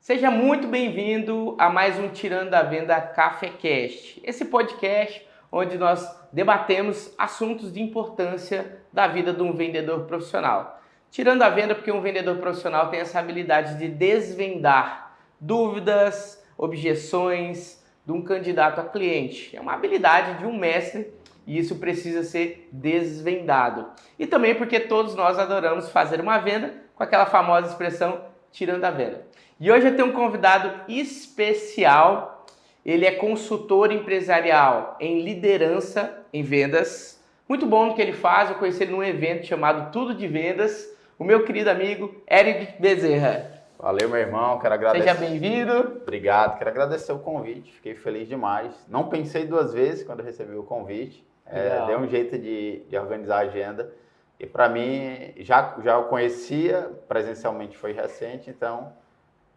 Seja muito bem-vindo a mais um Tirando da Venda CaféCast. Esse podcast onde nós debatemos assuntos de importância da vida de um vendedor profissional. Tirando a venda porque um vendedor profissional tem essa habilidade de desvendar dúvidas, objeções de um candidato a cliente. É uma habilidade de um mestre e isso precisa ser desvendado. E também porque todos nós adoramos fazer uma venda com aquela famosa expressão tirando a venda. E hoje eu tenho um convidado especial. Ele é consultor empresarial em liderança em vendas. Muito bom no que ele faz. Eu conheci ele num evento chamado Tudo de Vendas. O meu querido amigo Eric Bezerra. Valeu, meu irmão. Quero agradecer. Seja bem-vindo. Obrigado. Quero agradecer o convite. Fiquei feliz demais. Não pensei duas vezes quando recebi o convite. Dei um jeito de organizar a agenda. E para mim, já o conhecia, presencialmente foi recente, então,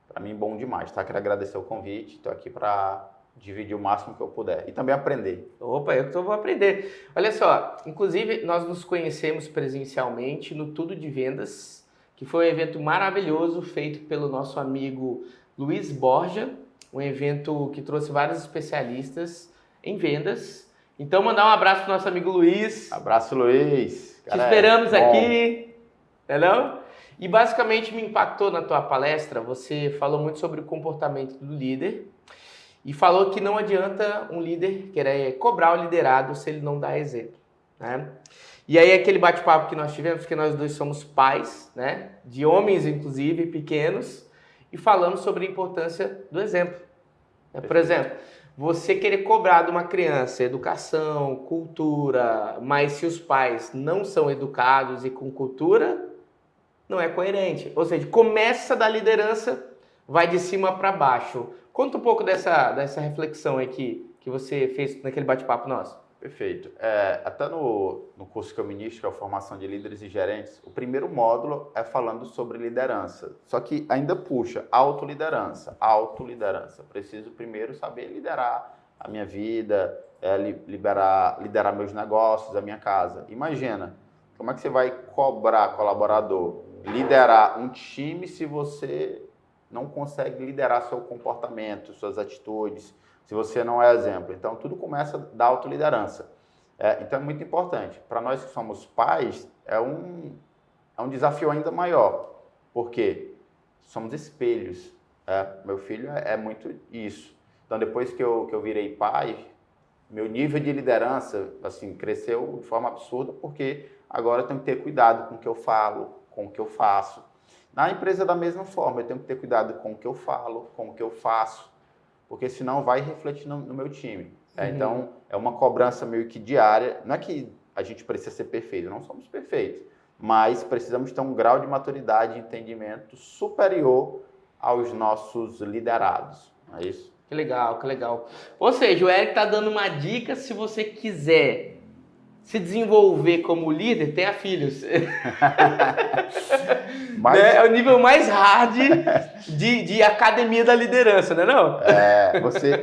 para mim, bom demais, tá? Quero agradecer o convite, estou aqui para dividir o máximo que eu puder e também aprender. Opa, eu que vou aprender. Olha só, inclusive, nós nos conhecemos presencialmente no Tudo de Vendas, que foi um evento maravilhoso feito pelo nosso amigo Luiz Borja, um evento que trouxe vários especialistas em vendas. Então, mandar um abraço para o nosso amigo Luiz. Abraço, Luiz. Te esperamos aqui, não? E basicamente me impactou na tua palestra, você falou muito sobre o comportamento do líder e falou que não adianta um líder querer cobrar o liderado se ele não dá exemplo, né? E aí aquele bate-papo que nós tivemos, porque nós dois somos pais, né? De homens, inclusive, pequenos, e falamos sobre a importância do exemplo. Por exemplo, você querer cobrar de uma criança educação, cultura, mas se os pais não são educados e com cultura, não é coerente. Ou seja, começa da liderança, vai de cima para baixo. Conta um pouco dessa reflexão aí que você fez naquele bate-papo nosso. Perfeito. Até no curso que eu ministro, que é a Formação de Líderes e Gerentes, o primeiro módulo é falando sobre liderança. Só que ainda puxa autoliderança. Autoliderança. Preciso primeiro saber liderar a minha vida, liderar meus negócios, a minha casa. Imagina, como é que você vai cobrar colaborador, liderar um time se você não consegue liderar seu comportamento, suas atitudes, se você não é exemplo. Então, tudo começa da autoliderança. Então, é muito importante. Para nós que somos pais, é um desafio ainda maior. Por quê? Somos espelhos. Meu filho é muito isso. Então, depois que eu virei pai, meu nível de liderança assim, cresceu de forma absurda, porque agora eu tenho que ter cuidado com o que eu falo, com o que eu faço. Na empresa, da mesma forma, eu tenho que ter cuidado com o que eu falo, com o que eu faço, porque senão vai refletir no meu time. Então, é uma cobrança meio que diária. Não é que a gente precisa ser perfeito, não somos perfeitos, mas precisamos ter um grau de maturidade e entendimento superior aos nossos liderados. É isso? Que legal, que legal. Ou seja, o Eric está dando uma dica, se você quiser se desenvolver como líder, tenha filhos. Mas... É o nível mais hard de academia da liderança, não é não?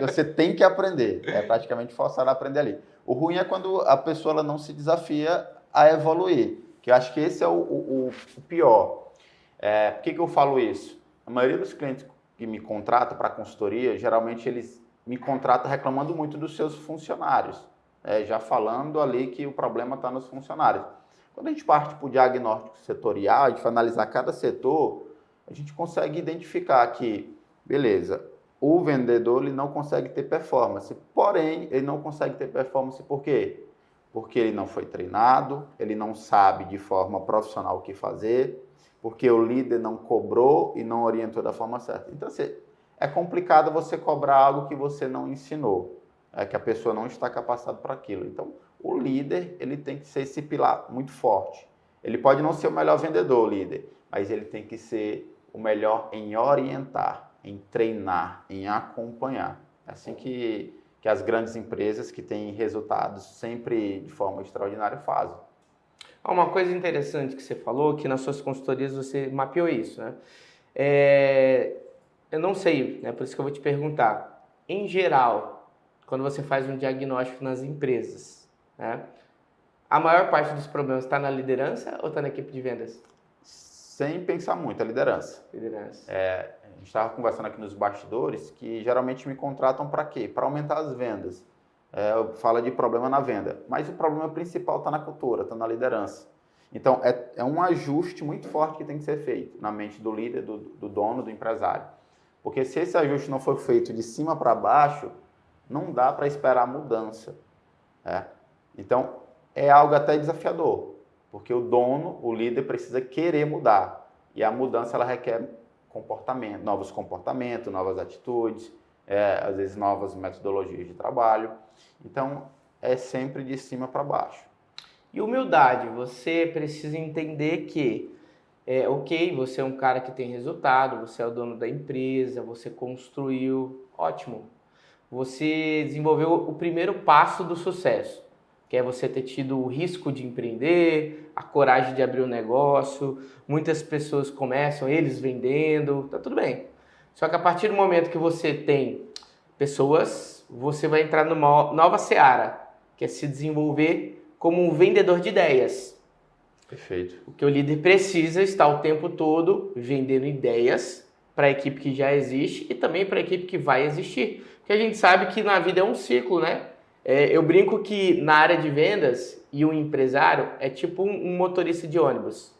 Você tem que aprender. É praticamente forçado a aprender ali. O ruim é quando a pessoa ela não se desafia a evoluir, que eu acho que esse é o pior. Por que eu falo isso? A maioria dos clientes que me contratam para consultoria, geralmente eles me contratam reclamando muito dos seus funcionários. Já falando ali que o problema está nos funcionários. Quando a gente parte para o diagnóstico setorial, a gente vai analisar cada setor, a gente consegue identificar que, beleza, o vendedor ele não consegue ter performance, porém, ele não consegue ter performance por quê? Porque ele não foi treinado, ele não sabe de forma profissional o que fazer, porque o líder não cobrou e não orientou da forma certa. Então, assim, é complicado você cobrar algo que você não ensinou. Que a pessoa não está capacitada para aquilo. Então, o líder ele tem que ser esse pilar muito forte. Ele pode não ser o melhor vendedor, o líder, mas ele tem que ser o melhor em orientar, em treinar, em acompanhar. É assim que as grandes empresas que têm resultados sempre de forma extraordinária fazem. Uma coisa interessante que você falou, que nas suas consultorias você mapeou isso, né? Eu não sei, né? Por isso que eu vou te perguntar. Em geral, quando você faz um diagnóstico nas empresas, né? A maior parte dos problemas está na liderança ou está na equipe de vendas? sem pensar muito, a liderança. Liderança. A gente estava conversando aqui nos bastidores que geralmente me contratam para quê? Para aumentar as vendas. Fala de problema na venda, mas o problema principal está na cultura, está na liderança. Então, é um ajuste muito forte que tem que ser feito na mente do líder, do dono, do empresário. Porque se esse ajuste não for feito de cima para baixo, não dá para esperar mudança. Então, é algo até desafiador, porque o dono, o líder, precisa querer mudar. E a mudança ela requer novos comportamentos, novas atitudes, às vezes novas metodologias de trabalho. Então, é sempre de cima para baixo. E humildade, você precisa entender que, ok, você é um cara que tem resultado, você é o dono da empresa, você construiu, ótimo. Você desenvolveu o primeiro passo do sucesso, que é você ter tido o risco de empreender, a coragem de abrir um negócio. Muitas pessoas começam, eles vendendo, tá tudo bem. Só que a partir do momento que você tem pessoas, você vai entrar numa nova seara, que é se desenvolver como um vendedor de ideias. Perfeito. O que o líder precisa estar o tempo todo vendendo ideias para a equipe que já existe e também para a equipe que vai existir. Porque a gente sabe que na vida é um ciclo, né? Eu brinco que na área de vendas e um empresário é tipo um motorista de ônibus.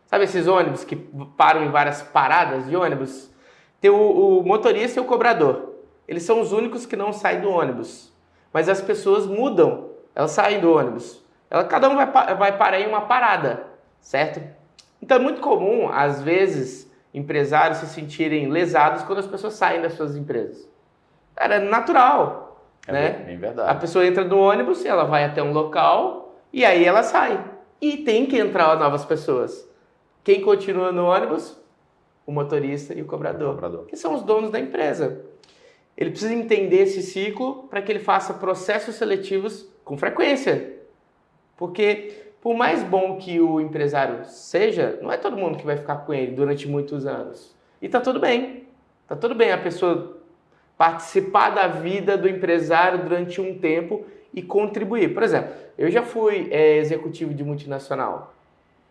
Sabe esses ônibus que param em várias paradas de ônibus? Tem o motorista e o cobrador. Eles são os únicos que não saem do ônibus. Mas as pessoas mudam, elas saem do ônibus. Cada um vai parar em uma parada, certo? Então é muito comum, às vezes, empresários se sentirem lesados quando as pessoas saem das suas empresas. Cara, é natural, né? Bem verdade. A pessoa entra no ônibus, ela vai até um local e aí ela sai. E tem que entrar novas pessoas. Quem continua no ônibus? O motorista e o cobrador. Que são os donos da empresa. Ele precisa entender esse ciclo para que ele faça processos seletivos com frequência. Porque, por mais bom que o empresário seja, não é todo mundo que vai ficar com ele durante muitos anos. E tá tudo bem. Tá tudo bem a pessoa participar da vida do empresário durante um tempo e contribuir. Por exemplo, eu já fui executivo de multinacional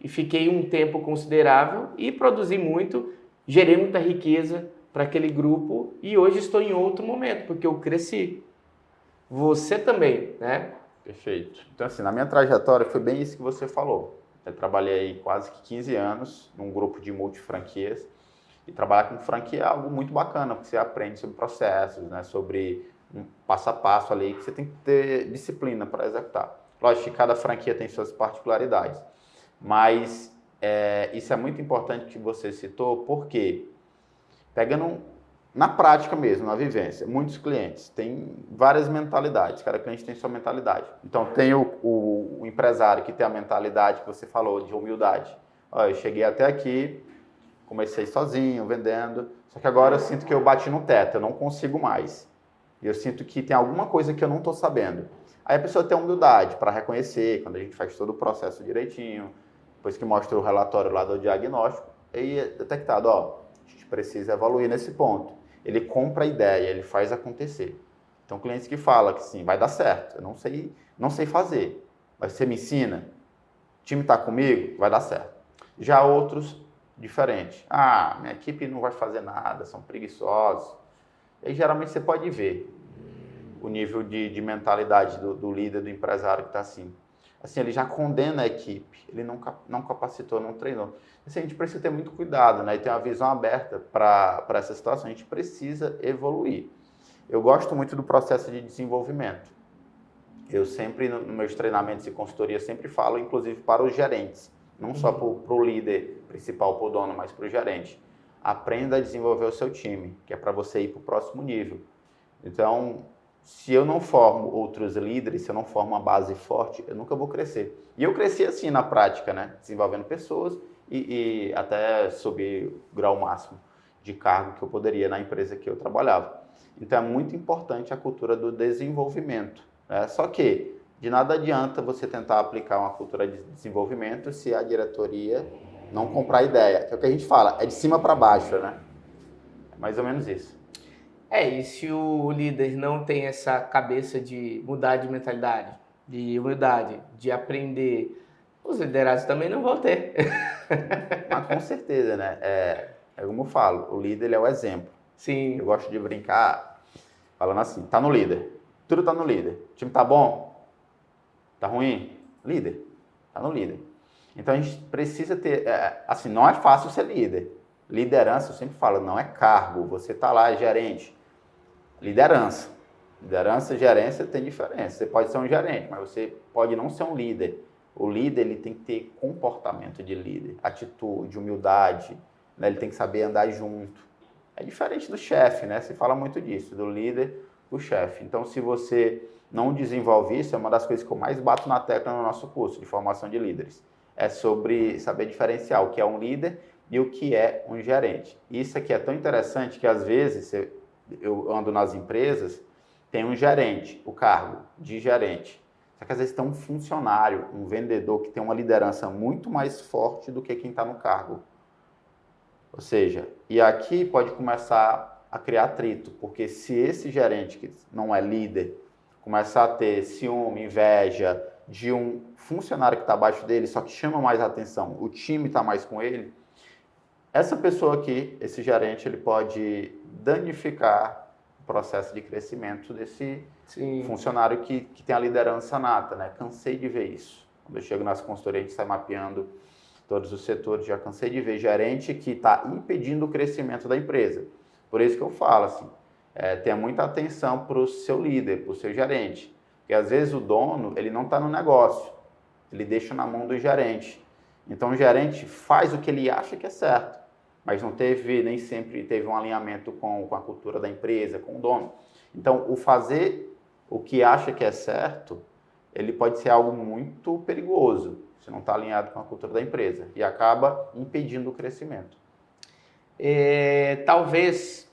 e fiquei um tempo considerável e produzi muito, gerei muita riqueza para aquele grupo e hoje estou em outro momento, porque eu cresci. Você também, né? Perfeito. Então, assim, na minha trajetória foi bem isso que você falou. Eu trabalhei quase que 15 anos num grupo de multifranquias e trabalhar com franquia é algo muito bacana, porque você aprende sobre processos, né, sobre um passo a passo ali, que você tem que ter disciplina para executar. Lógico que cada franquia tem suas particularidades, mas isso é muito importante que você citou, porque pegando na prática mesmo, na vivência, muitos clientes têm várias mentalidades, cada cliente tem sua mentalidade. Então tem o empresário que tem a mentalidade que você falou, de humildade. Eu cheguei até aqui, comecei sozinho, vendendo, só que agora eu sinto que eu bati no teto, eu não consigo mais. E eu sinto que tem alguma coisa que eu não estou sabendo. Aí a pessoa tem humildade para reconhecer, quando a gente faz todo o processo direitinho, depois que mostra o relatório lá do diagnóstico, aí é detectado, a gente precisa evoluir nesse ponto. Ele compra a ideia, ele faz acontecer. Então, clientes que falam que sim, vai dar certo, eu não sei fazer, mas você me ensina, o time está comigo, vai dar certo. Já outros, diferente. Minha equipe não vai fazer nada, são preguiçosos. E aí, geralmente, você pode ver o nível de mentalidade do líder, do empresário que está assim. Assim, ele já condena a equipe, ele não capacitou, não treinou. Assim, a gente precisa ter muito cuidado, né? E ter uma visão aberta para essa situação. A gente precisa evoluir. Eu gosto muito do processo de desenvolvimento. Eu sempre, nos meus treinamentos e consultoria, sempre falo, inclusive para os gerentes. Não só para o líder principal, para o dono, mas para o gerente. Aprenda a desenvolver o seu time, que é para você ir para o próximo nível. Então, se eu não formo outros líderes, se eu não formo uma base forte, eu nunca vou crescer. E eu cresci assim na prática, né? Desenvolvendo pessoas e até subir o grau máximo de cargo que eu poderia na empresa que eu trabalhava. Então, é muito importante a cultura do desenvolvimento, né? Só que de nada adianta você tentar aplicar uma cultura de desenvolvimento se a diretoria não comprar ideia. Que é o que a gente fala, é de cima para baixo, né? É mais ou menos isso. E se o líder não tem essa cabeça de mudar de mentalidade, de humildade, de aprender, os liderados também não vão ter. Mas com certeza, né? É como eu falo, o líder ele é o exemplo. Sim. Eu gosto de brincar falando assim, tá no líder. Tudo tá no líder. O time tá bom? Tá ruim? Líder. Tá no líder. Então a gente precisa ter, assim, não é fácil ser líder. Liderança, eu sempre falo, não é cargo. Você tá lá, é gerente. Liderança. Liderança e gerência tem diferença. Você pode ser um gerente, mas você pode não ser um líder. O líder ele tem que ter comportamento de líder, atitude, humildade, né? Ele tem que saber andar junto. É diferente do chefe, né? Se fala muito disso, do líder, o chefe. Então, se você não desenvolve isso, é uma das coisas que eu mais bato na tecla no nosso curso de formação de líderes. É sobre saber diferenciar o que é um líder e o que é um gerente. Isso aqui é tão interessante que, às vezes, eu ando nas empresas, tem um gerente, o cargo de gerente. Só que às vezes tem um funcionário, um vendedor que tem uma liderança muito mais forte do que quem está no cargo. Ou seja, e aqui pode começar a criar atrito, porque se esse gerente que não é líder começar a ter ciúme, inveja de um funcionário que está abaixo dele, só que chama mais atenção, o time está mais com ele, essa pessoa aqui, esse gerente, ele pode danificar processo de crescimento desse funcionário que tem a liderança nata, né? Cansei de ver isso. Quando eu chego nas consultorias, a gente sai mapeando todos os setores, já cansei de ver gerente que está impedindo o crescimento da empresa. Por isso que eu falo assim, tenha muita atenção para o seu líder, para o seu gerente. Porque às vezes o dono, ele não está no negócio, ele deixa na mão do gerente. Então o gerente faz o que ele acha que é certo, mas nem sempre teve um alinhamento com a cultura da empresa, com o dono. Então, o fazer o que acha que é certo, ele pode ser algo muito perigoso, se não está alinhado com a cultura da empresa, e acaba impedindo o crescimento. Talvez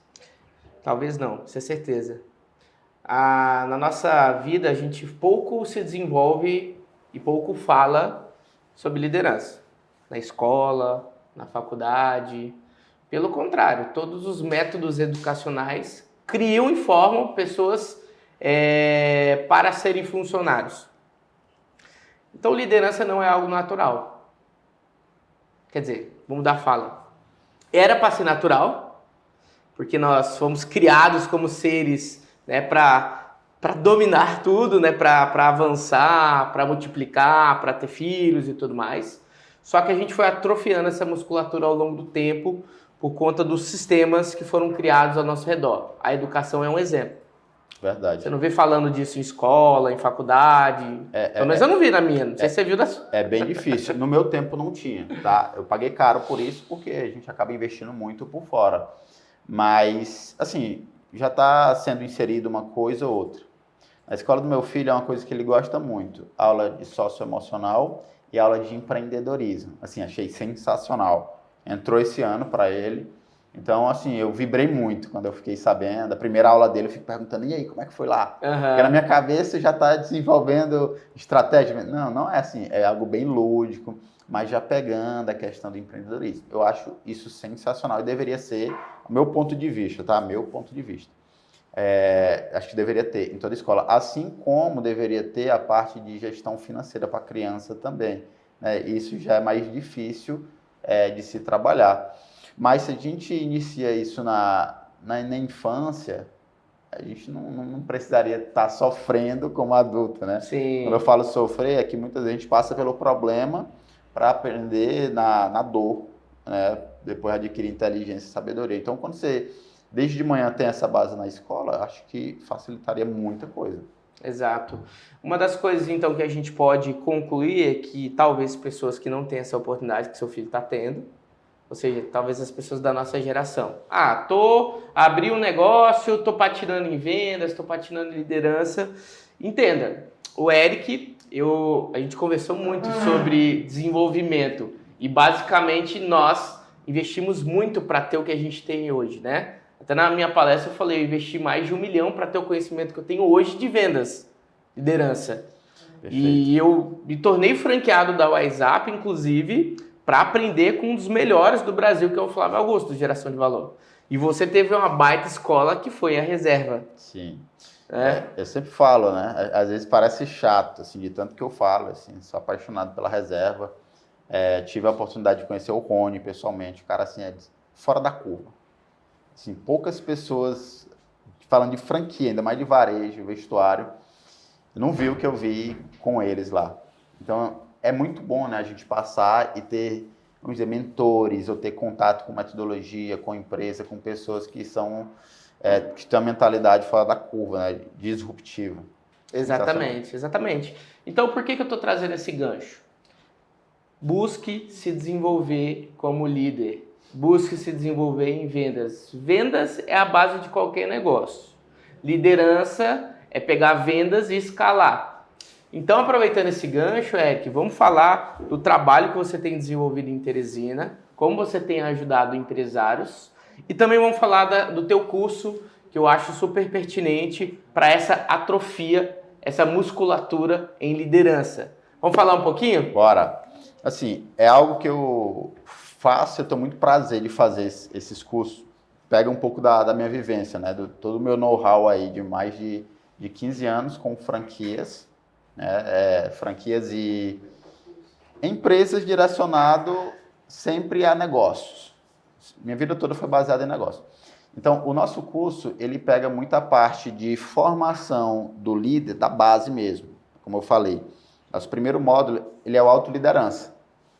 não, isso é certeza. Na nossa vida, a gente pouco se desenvolve e pouco fala sobre liderança. Na escola, na faculdade. Pelo contrário, todos os métodos educacionais criam e formam pessoas para serem funcionários. Então, liderança não é algo natural. Quer dizer, vamos dar fala. Era para ser natural, porque nós fomos criados como seres, né, para dominar tudo, né, para avançar, para multiplicar, para ter filhos e tudo mais. Só que a gente foi atrofiando essa musculatura ao longo do tempo por conta dos sistemas que foram criados ao nosso redor. A educação é um exemplo. Verdade. Você não vê falando disso em escola, em faculdade? Pelo menos eu não vi na minha, não sei se você viu da sua. É bem difícil. No meu tempo não tinha, tá? Eu paguei caro por isso, porque a gente acaba investindo muito por fora. Mas, assim, já está sendo inserido uma coisa ou outra. Na escola do meu filho é uma coisa que ele gosta muito. Aula de socioemocional e aula de empreendedorismo. Assim, achei sensacional. Entrou esse ano para ele. Então, assim, eu vibrei muito quando eu fiquei sabendo. A primeira aula dele, eu fico perguntando, e aí, como é que foi lá? Uhum. Porque na minha cabeça já está desenvolvendo estratégia. Não, não é assim. É algo bem lúdico, mas já pegando a questão do empreendedorismo. Eu acho isso sensacional e deveria ser o meu ponto de vista, tá? Meu ponto de vista. Acho que deveria ter em toda escola. Assim como deveria ter a parte de gestão financeira para a criança também, né? Isso já é mais difícil de se trabalhar. Mas se a gente inicia isso na infância, a gente não precisaria estar sofrendo como adulto, né? Sim. Quando eu falo sofrer, é que muita gente passa pelo problema para aprender na dor, né? Depois adquirir inteligência e sabedoria. Então, quando você, desde de manhã, tem essa base na escola, acho que facilitaria muita coisa. Exato. Uma das coisas, então, que a gente pode concluir é que talvez pessoas que não têm essa oportunidade que seu filho está tendo, ou seja, talvez as pessoas da nossa geração. Abri um negócio, tô patinando em vendas, tô patinando em liderança. Entenda, o Eric, a gente conversou muito sobre desenvolvimento e basicamente nós investimos muito para ter o que a gente tem hoje, né? Até na minha palestra eu falei, eu investi mais de 1 milhão para ter o conhecimento que eu tenho hoje de vendas, liderança. Perfeito. E eu me tornei franqueado da WhatsApp, inclusive, para aprender com um dos melhores do Brasil, que é o Flávio Augusto, de geração de valor. E você teve uma baita escola que foi a Reserva. Sim. Eu sempre falo, né? Às vezes parece chato, assim, de tanto que eu falo, assim, sou apaixonado pela Reserva. Tive a oportunidade de conhecer o Rony pessoalmente, o cara assim, é fora da curva. Assim, poucas pessoas, falando de franquia, ainda mais de varejo, vestuário, não vi o que eu vi com eles lá. Então, é muito bom, né, a gente passar e ter, vamos dizer, mentores, ou ter contato com metodologia, com empresa, com pessoas que que têm uma mentalidade fora da curva, né, disruptiva. Exatamente, exatamente. Então, por que eu estou trazendo esse gancho? Busque se desenvolver como líder. Busque se desenvolver em vendas. Vendas é a base de qualquer negócio. Liderança é pegar vendas e escalar. Então, aproveitando esse gancho, Eric, vamos falar do trabalho que você tem desenvolvido em Teresina, como você tem ajudado empresários, e também vamos falar do teu curso, que eu acho super pertinente para essa atrofia, essa musculatura em liderança. Vamos falar um pouquinho? Bora! Assim, é algo que eu faço, eu tenho muito prazer de fazer esses cursos. Pega um pouco da minha vivência, né? Todo o meu know-how aí de mais de 15 anos com franquias, né? Franquias e empresas direcionado sempre a negócios. Minha vida toda foi baseada em negócio. Então, o nosso curso, ele pega muita parte de formação do líder, da base mesmo, como eu falei. Nosso primeiro módulo, ele é o autoliderança.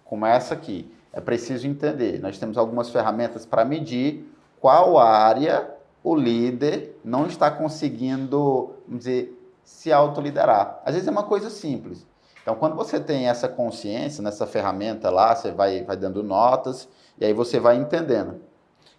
Começa aqui. É preciso entender. Nós temos algumas ferramentas para medir qual área o líder não está conseguindo, vamos dizer, se autoliderar. Às vezes é uma coisa simples. Então, quando você tem essa consciência nessa ferramenta lá, você vai dando notas e aí você vai entendendo.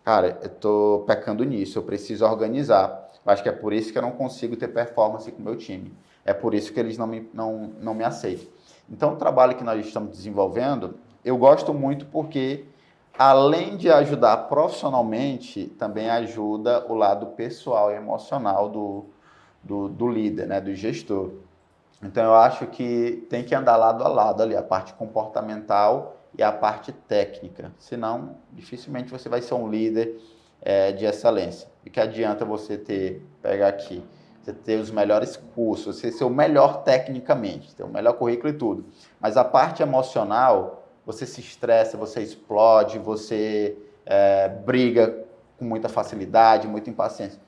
Cara, eu estou pecando nisso, eu preciso organizar. Eu acho que é por isso que eu não consigo ter performance com o meu time. É por isso que eles não me aceitam. Então, o trabalho que nós estamos desenvolvendo, eu gosto muito porque, além de ajudar profissionalmente, também ajuda o lado pessoal e emocional do líder, né, do gestor. Então, eu acho que tem que andar lado a lado ali, a parte comportamental e a parte técnica. Senão, dificilmente você vai ser um líder de excelência. E que adianta você pegar aqui, você ter os melhores cursos, você ser o melhor tecnicamente, ter o melhor currículo e tudo. Mas a parte emocional, você se estressa, você explode, você briga com muita facilidade, muita impaciência.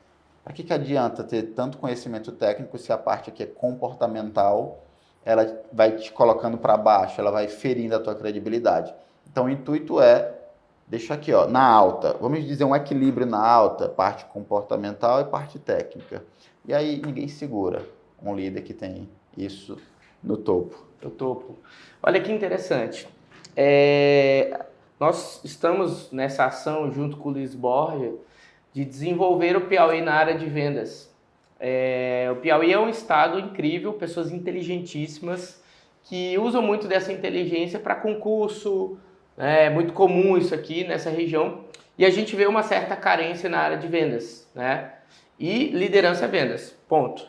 Para que adianta ter tanto conhecimento técnico se a parte aqui é comportamental, ela vai te colocando para baixo, ela vai ferindo a tua credibilidade. Então, o intuito deixa aqui, ó, na alta, vamos dizer um equilíbrio na alta, parte comportamental e parte técnica. E aí ninguém segura um líder que tem isso no topo. No topo. Olha que interessante. Nós estamos nessa ação junto com o Luiz Borja de desenvolver o Piauí na área de vendas. O Piauí é um estado incrível, pessoas inteligentíssimas que usam muito dessa inteligência para concurso. É muito comum isso aqui nessa região. E a gente vê uma certa carência na área de vendas, né? E liderança é vendas, ponto.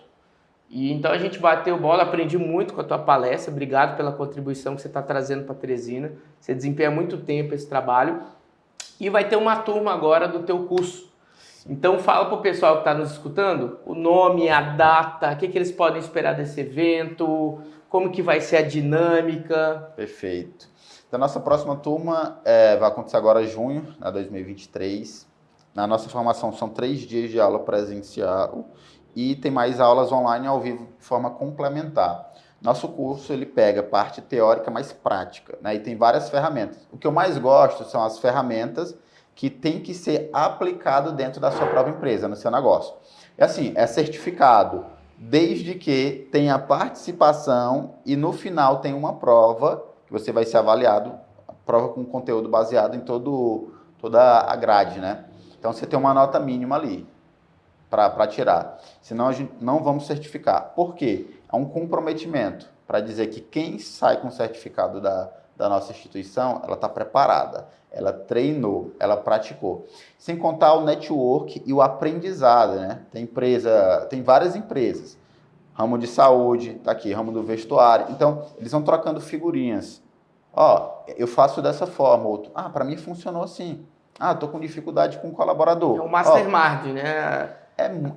E então a gente bateu bola, aprendi muito com a tua palestra, obrigado pela contribuição que você está trazendo para a Teresina, você desempenha muito tempo esse trabalho, e vai ter uma turma agora do teu curso. Então fala para o pessoal que está nos escutando, o nome, a data, o que eles podem esperar desse evento, como que vai ser a dinâmica. Perfeito. Então, a nossa próxima turma vai acontecer agora em junho, de 2023. Na nossa formação são 3 dias de aula presencial e tem mais aulas online ao vivo de forma complementar. Nosso curso ele pega parte teórica mais prática, né? E tem várias ferramentas. O que eu mais gosto são as ferramentas que tem que ser aplicado dentro da sua própria empresa, no seu negócio. É assim, é certificado, desde que tenha participação e no final tem uma prova que você vai ser avaliado, prova com conteúdo baseado em toda a grade, né? Então, você tem uma nota mínima ali para tirar. Senão, a gente não vamos certificar. Por quê? É um comprometimento para dizer que quem sai com o certificado da nossa instituição, ela está preparada, ela treinou, ela praticou. Sem contar o network e o aprendizado, né? Tem várias empresas. Ramo de saúde, tá aqui, ramo do vestuário. Então, eles vão trocando figurinhas. Ó, eu faço dessa forma. Outro, para mim funcionou assim. Tô com dificuldade com o colaborador. É o mastermind, né?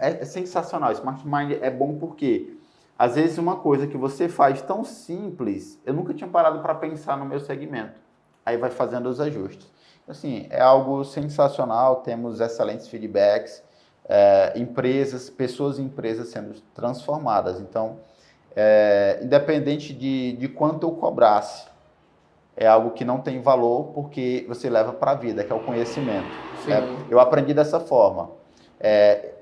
É sensacional. Esse mastermind é bom porque Às vezes uma coisa que você faz tão simples, eu nunca tinha parado para pensar no meu segmento. Aí vai fazendo os ajustes. Assim, é algo sensacional, temos excelentes feedbacks, pessoas e empresas sendo transformadas. Então, independente de quanto eu cobrasse, é algo que não tem valor porque você leva para a vida, que é o conhecimento. Eu aprendi dessa forma.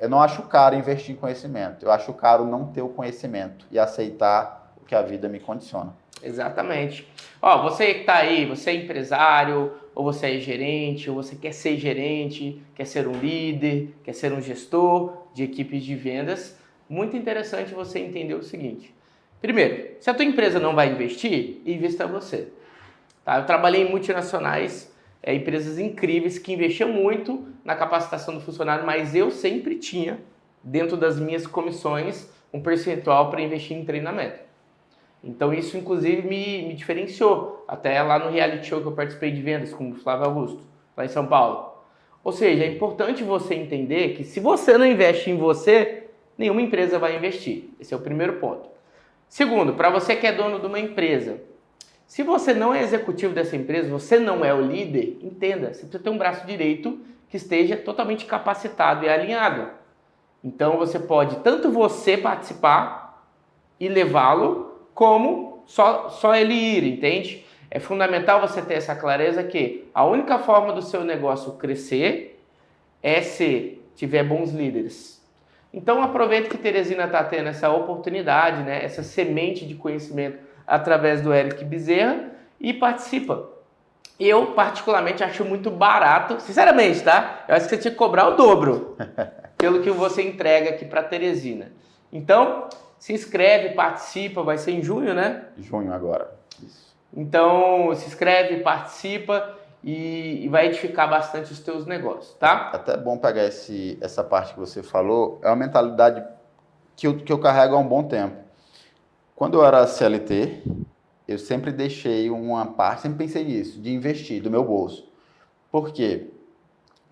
Eu não acho caro investir em conhecimento, eu acho caro não ter o conhecimento e aceitar o que a vida me condiciona. Exatamente. Ó, você que está aí, você é empresário, ou você é gerente, ou você quer ser gerente, quer ser um líder, quer ser um gestor de equipes de vendas, muito interessante você entender o seguinte. Primeiro, se a tua empresa não vai investir, invista você. Tá? Eu trabalhei em multinacionais, empresas incríveis que investiam muito na capacitação do funcionário, mas eu sempre tinha, dentro das minhas comissões, um percentual para investir em treinamento. Então isso inclusive me diferenciou, até lá no reality show que eu participei de vendas com o Flávio Augusto, lá em São Paulo. Ou seja, é importante você entender que se você não investe em você, nenhuma empresa vai investir. Esse é o primeiro ponto. Segundo, para você que é dono de uma empresa, se você não é executivo dessa empresa, você não é o líder, entenda, você precisa ter um braço direito que esteja totalmente capacitado e alinhado. Então você pode tanto você participar e levá-lo, como só ele ir, entende? É fundamental você ter essa clareza que a única forma do seu negócio crescer é se tiver bons líderes. Então aproveita que Teresina está tendo essa oportunidade, né, essa semente de conhecimento através do Eric Bezerra e participa. Eu particularmente acho muito barato, sinceramente, tá? Eu acho que você tinha que cobrar o dobro pelo que você entrega aqui para Teresina. Então, se inscreve, participa, vai ser em junho, né? Junho agora. Isso. Então, se inscreve, participa e vai edificar bastante os teus negócios, tá? Até bom pegar essa parte que você falou, é uma mentalidade que eu carrego há um bom tempo. Quando eu era CLT, eu sempre deixei uma parte, sempre pensei nisso, de investir do meu bolso. Por quê?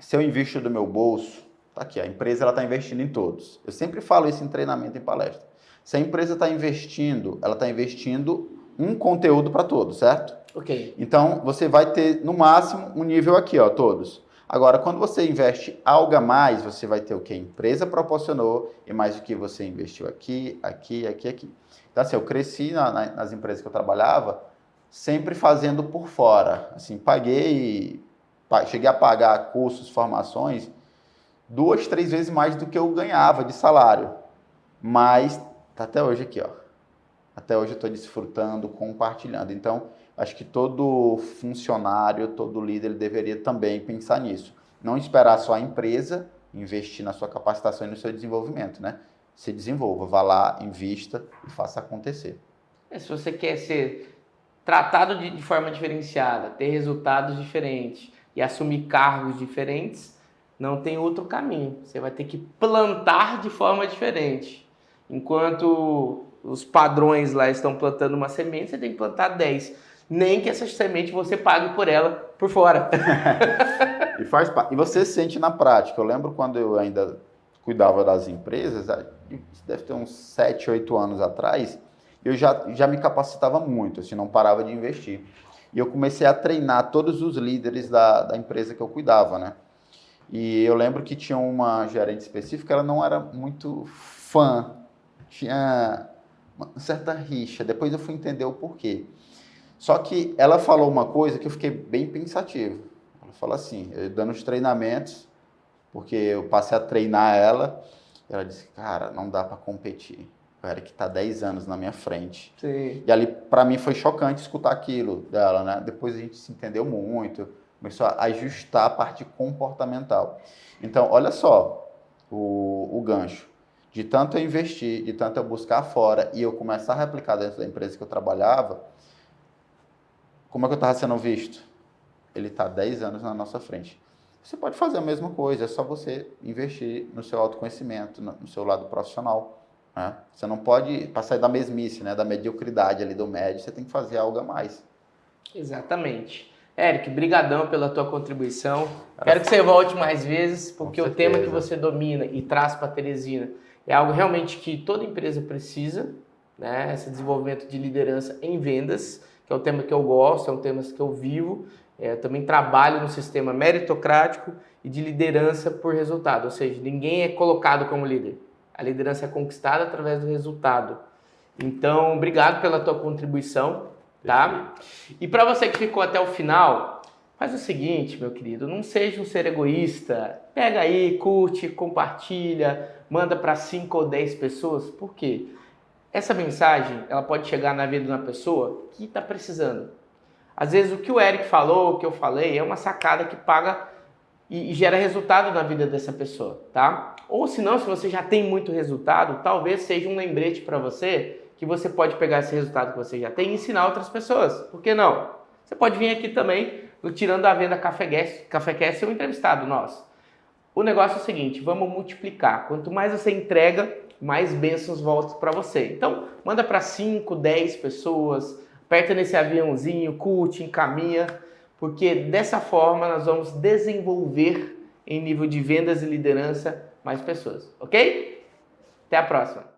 Se eu investir do meu bolso, tá aqui, a empresa está investindo em todos. Eu sempre falo isso em treinamento e palestra. Se a empresa está investindo, ela está investindo um conteúdo para todos, certo? Ok. Então, você vai ter, no máximo, um nível aqui, ó, todos. Agora, quando você investe algo a mais, você vai ter o que a empresa proporcionou e mais o que você investiu aqui, aqui, aqui, aqui. Então, assim, eu cresci nas empresas que eu trabalhava sempre fazendo por fora. Assim, cheguei a pagar cursos, formações, 2, 3 vezes mais do que eu ganhava de salário. Mas tá até hoje aqui, ó. Até hoje eu estou desfrutando, compartilhando. Então, acho que todo funcionário, todo líder deveria também pensar nisso. Não esperar só a empresa investir na sua capacitação e no seu desenvolvimento, né? Se desenvolva, vá lá, invista e faça acontecer. Se você quer ser tratado de forma diferenciada, ter resultados diferentes e assumir cargos diferentes, não tem outro caminho. Você vai ter que plantar de forma diferente. Enquanto os padrões lá estão plantando uma semente, você tem que plantar 10. Nem que essa semente você pague por ela por fora. E você sente na prática. Eu lembro quando eu ainda cuidava das empresas, isso deve ter uns 7, 8 anos atrás, eu já me capacitava muito, assim, não parava de investir. E eu comecei a treinar todos os líderes da empresa que eu cuidava, né? E eu lembro que tinha uma gerente específica, ela não era muito fã, tinha uma certa rixa, depois eu fui entender o porquê. Só que ela falou uma coisa que eu fiquei bem pensativo. Ela falou assim, eu dando os treinamentos, porque eu passei a treinar ela, ela disse, cara, não dá para competir. O Eric está 10 anos na minha frente. Sim. E ali, para mim, foi chocante escutar aquilo dela, né? Depois a gente se entendeu muito, começou a ajustar a parte comportamental. Então, olha só o gancho. De tanto eu investir, de tanto eu buscar fora e eu começar a replicar dentro da empresa que eu trabalhava, como é que eu estava sendo visto? Ele está 10 anos na nossa frente. Você pode fazer a mesma coisa, é só você investir no seu autoconhecimento, no seu lado profissional. Né? Você não pode passar da mesmice, né? Da mediocridade ali do médio, você tem que fazer algo a mais. Exatamente. Eric, brigadão pela tua contribuição. Quero que você volte mais vezes, porque o tema que você domina e traz para Teresina é algo realmente que toda empresa precisa, né? Esse desenvolvimento de liderança em vendas, que é um tema que eu gosto, é um tema que eu vivo. Eu também trabalho no sistema meritocrático e de liderança por resultado, ou seja, ninguém é colocado como líder. A liderança é conquistada através do resultado. Então, obrigado pela tua contribuição, tá? E para você que ficou até o final, faz o seguinte, meu querido, não seja um ser egoísta. Pega aí, curte, compartilha, manda para 5 ou 10 pessoas. Por quê? Essa mensagem, ela pode chegar na vida de uma pessoa que está precisando. Às vezes o que o Eric falou, o que eu falei, é uma sacada que paga e gera resultado na vida dessa pessoa, tá? Ou se não, se você já tem muito resultado, talvez seja um lembrete para você que você pode pegar esse resultado que você já tem e ensinar outras pessoas. Por que não? Você pode vir aqui também no Tirando a Venda Cafécast é um entrevistado nosso. O negócio é o seguinte, vamos multiplicar. Quanto mais você entrega, mais bênçãos voltam para você. Então, manda para 5, 10 pessoas, aperta nesse aviãozinho, curte, encaminha, porque dessa forma nós vamos desenvolver em nível de vendas e liderança mais pessoas, ok? Até a próxima!